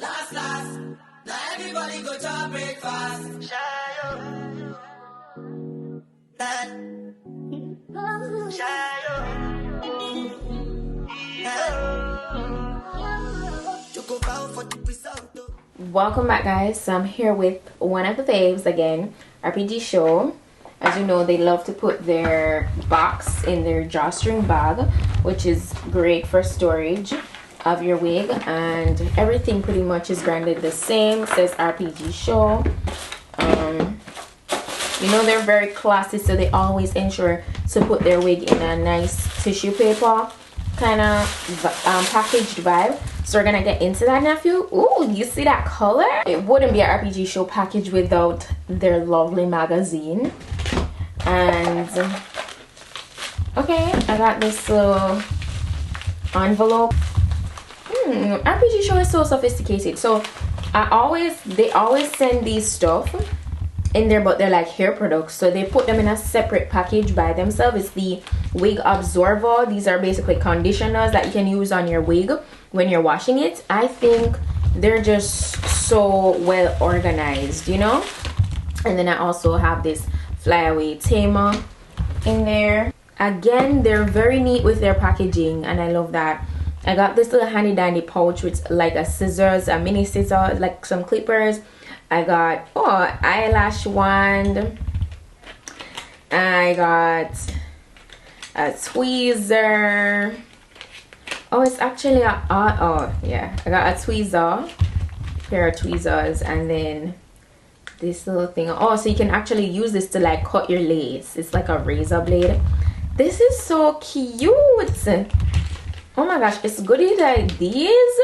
Last, now everybody go to breakfast. Welcome back, guys. So I'm here with one of the faves again, RPGSHOW. As you know, they love to put their box in their drawstring bag, which is great for storage of your wig, and everything pretty much is branded the same. It says RPGSHOW. You know, they're very classy, so they always ensure to put their wig in a nice tissue paper kind of packaged vibe. So we're gonna get into that, nephew. Ooh, you see that color? It wouldn't be an RPGSHOW package without their lovely magazine. And okay, I got this little envelope. RPGSHOW is so sophisticated. So they always send these stuff in there, but they're like hair products, so they put them in a separate package by themselves. It's the wig absorber. These are basically conditioners that you can use on your wig when you're washing it. I think they're just so well organized, you know. And then I also have this flyaway tamer in there. Again, they're very neat with their packaging, and I love that. I got this little handy dandy pouch with like a scissors, a mini scissors, like some clippers. I got eyelash wand. I got a tweezer. Oh, it's actually a yeah, I got a tweezer, pair of tweezers, and then this little thing. Oh, so you can actually use this to like cut your lace. It's like a razor blade. This is so cute. Oh my gosh, it's goodies like these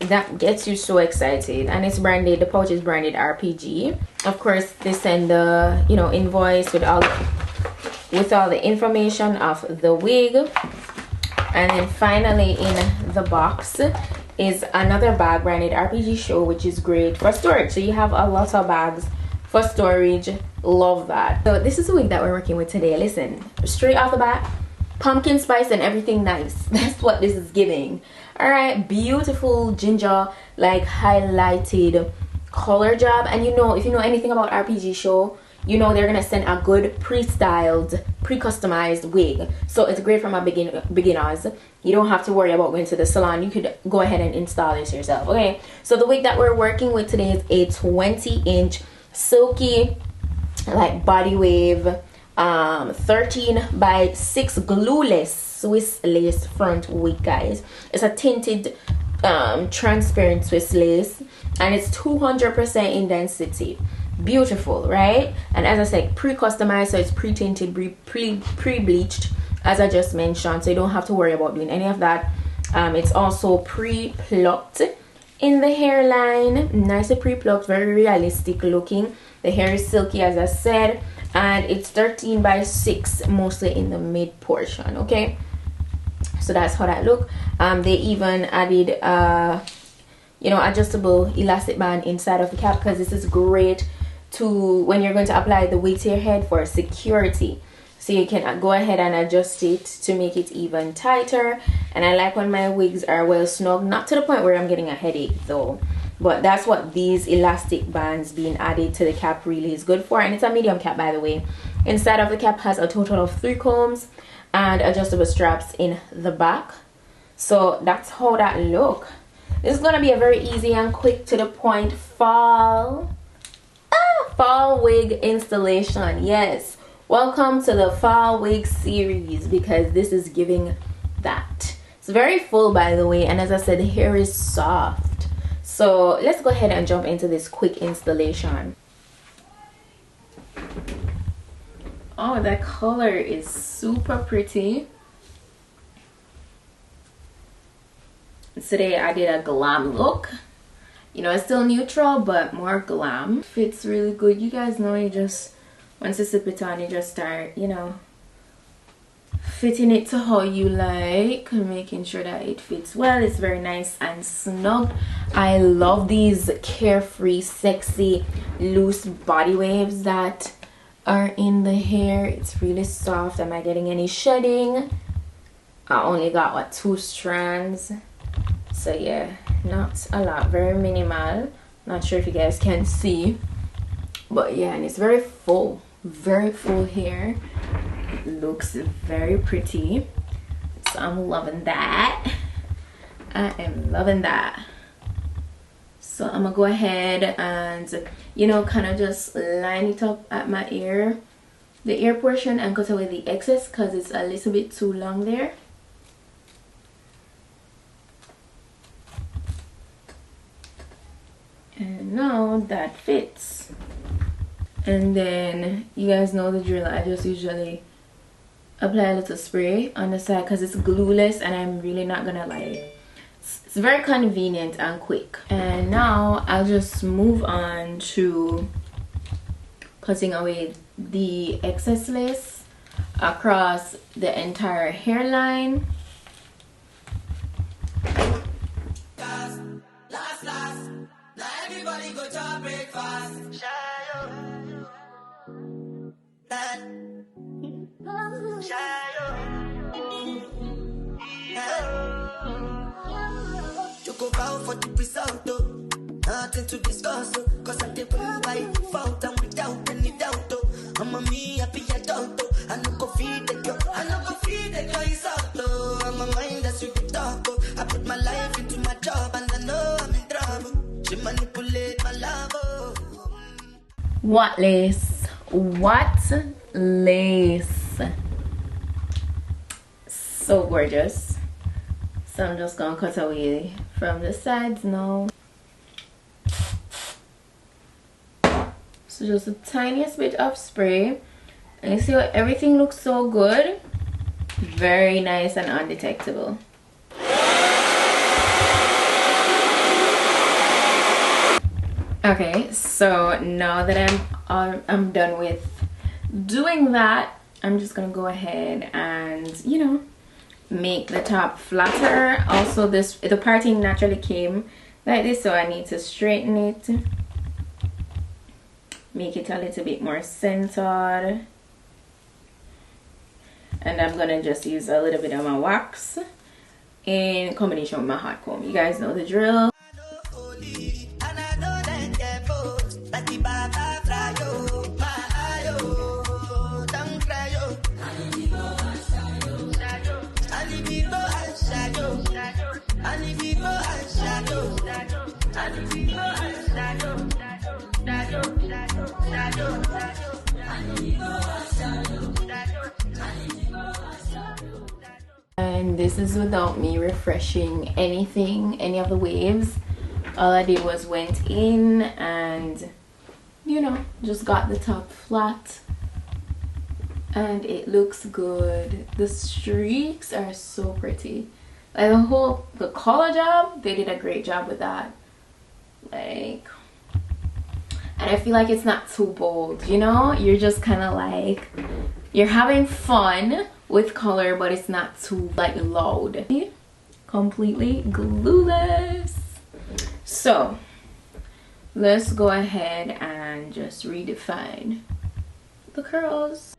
that gets you so excited. And it's branded, the pouch is branded RPG. Of course, they send the, you know, invoice with all the information of the wig. And then finally in the box is another bag branded RPGSHOW, which is great for storage. So you have a lot of bags for storage. Love that. So this is the wig that we're working with today. Listen, straight off the bat, pumpkin spice and everything nice. That's what this is giving. All right, beautiful ginger, like highlighted color job. And you know, if you know anything about RPGSHOW, you know they're gonna send a good pre-styled, pre-customized wig. So it's great for my beginners. You don't have to worry about going to the salon. You could go ahead and install this yourself. Okay, so the wig that we're working with today is a 20-inch silky, like body wave, 13x6 glueless Swiss lace front wig, guys. It's a tinted transparent Swiss lace, and it's 200% in density. Beautiful, right? And as I said, pre-customized, so it's pre-tinted, pre-bleached, as I just mentioned, so you don't have to worry about doing any of that. It's also pre-plucked in the hairline, nicely pre-plucked, very realistic looking. The hair is silky, as I said, and it's 13x6, mostly in the mid portion. Okay, so that's how that look. They even added you know, adjustable elastic band inside of the cap, because this is great to when you're going to apply the wig to your head for security. So you can go ahead and adjust it to make it even tighter. And I like when my wigs are well snug, not to the point where I'm getting a headache though, but that's what these elastic bands being added to the cap really is good for. And it's a medium cap, by the way. Inside of the cap has a total of 3 combs and adjustable straps in the back. So that's how that look. This is gonna be a very easy and quick to the point fall wig installation. Yes, welcome to the fall wig series, because this is giving that. It's very full, by the way, and as I said, the hair is soft. So let's go ahead and jump into this quick installation. Oh, that color is super pretty. Today I did a glam look. You know, it's still neutral, but more glam. Fits really good. You guys know, you just, once you slip it on, you just start, you know, fitting it to how you like, and making sure that it fits well. It's very nice and snug. I love these carefree, sexy, loose body waves that are in the hair. It's really soft. Am I getting any shedding? I only got, what, 2 strands. So yeah, not a lot, very minimal. Not sure if you guys can see, but yeah, and it's very full hair. Looks very pretty, so I'm loving that. I am loving that. So I'm gonna go ahead and, you know, kind of just line it up at my ear, the ear portion, and cut away the excess because it's a little bit too long there. And now that fits. And then you guys know the drill. I just usually apply a little spray on the side because it's glueless and I'm really not gonna lie. It's very convenient and quick. And now I'll just move on to cutting away the excess lace across the entire hairline. Last. Now everybody go to breakfast. You go bow for the result, though. Nothing to discuss, cause I did by fault and without any doubt, though. I'm a me happy adult, though. I no go feed the girl, it's out, though. I'm a mind that's you talk, though. I put my life into my job and I know I'm in trouble. She manipulate my love, oh. What lace? What lace? So gorgeous. So I'm just gonna cut away from the sides now. So just the tiniest bit of spray, and you see how everything looks so good, very nice and undetectable. Okay, so now that I'm done with doing that, I'm just gonna go ahead and, you know, make the top flatter. Also, the parting naturally came like this, so I need to straighten it, make it a little bit more centered, and I'm gonna just use a little bit of my wax in combination with my hot comb. You guys know the drill. And this is without me refreshing anything, any of the waves. All I did was went in and, you know, just got the top flat, and it looks good. The streaks are so pretty. Like the color job, they did a great job with that. Like, and I feel like it's not too bold, you know? You're just kind of like, you're having fun with color, but it's not too like loud. Completely glueless. So let's go ahead and just redefine the curls.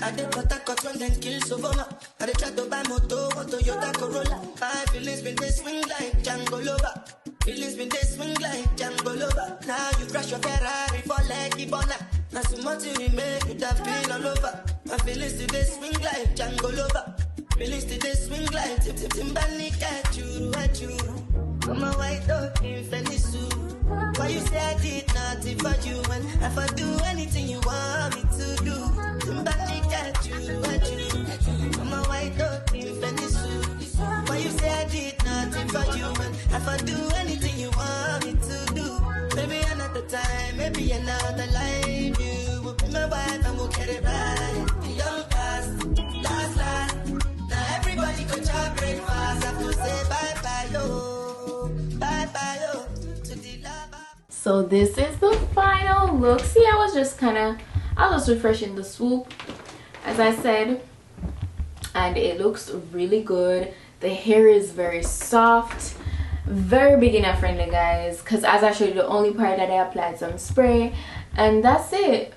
I did what I got when then kill Sovoma. I did try to buy moto, Toyota Corolla. My feelings been they swing like Django Lover. Feelings been they swing like Django Lover. Now you crash your Ferrari for like Ibona. Now so much you make you that feel all over. My feelings today swing like Django Lover. Feelings today swing like Timbani at you. I'm a white dog in PETITE-SUE. Why you say I did nothing for you, and if I do anything you want me to do, somebody got you. I'm a white dog in PETITE-SUE. Why you say I did nothing for you, and if I do anything you want me to do, maybe another time, maybe another life, you will be my wife and we'll get it right. Young past, last. Now everybody go to breakfast. I have to say bye bye yo, bye bye yo. So this is the final look. See, I was just refreshing the swoop, as I said, and it looks really good. The hair is very soft, very beginner friendly, guys, because as I showed you, the only part that I applied some spray, and that's it.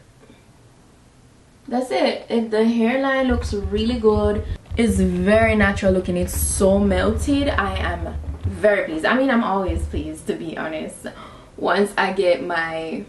The hairline looks really good. is very natural looking. It's so melted. I am very pleased. I mean, I'm always pleased, to be honest, once I get my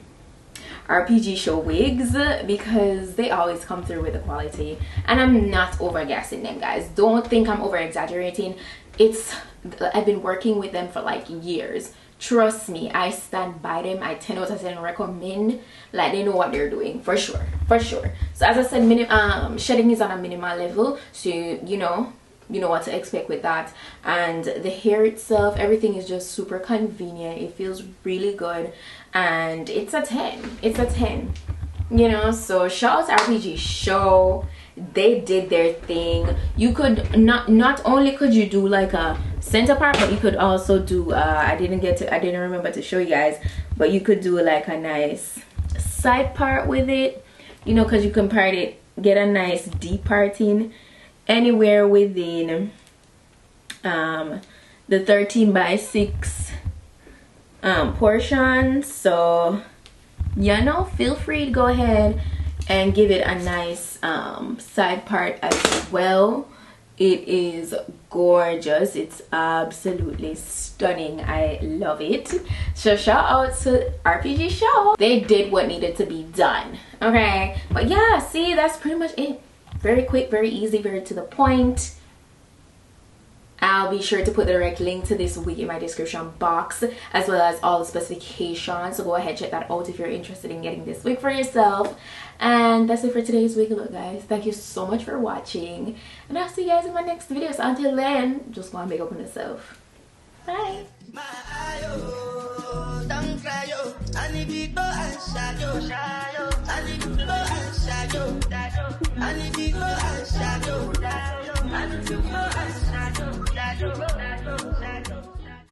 RPGSHOW wigs, because they always come through with the quality, and I'm not over gassing them, guys. Don't think I'm over exaggerating. I've been working with them for like years. Trust me, I stand by them. I 10 out of 10 recommend. Like, they know what they're doing, for sure, for sure. So as I said, shedding is on a minimal level, so you know what to expect with that. And the hair itself, everything is just super convenient. It feels really good, and it's a 10. It's a 10, you know. So shout out to RPGSHOW. They did their thing. You could not only could you do like a center part, but you could also do I didn't remember to show you guys, but you could do like a nice side part with it, you know, because you can get a nice deep parting anywhere within the 13x6 portion. So you know, feel free to go ahead and give it a nice side part as well. It is gorgeous. It's absolutely stunning. I love it. So shout out to RPGSHOW. They did what needed to be done. Okay, but yeah, see, that's pretty much it. Very quick, very easy, very to the point. I'll be sure to put the direct link to this wig in my description box, as well as all the specifications. So go ahead, check that out if you're interested in getting this wig for yourself. And that's it for today's wig look, guys. Thank you so much for watching, and I'll see you guys in my next video. So until then, just go and make up on yourself. Bye. I need to go and shadow.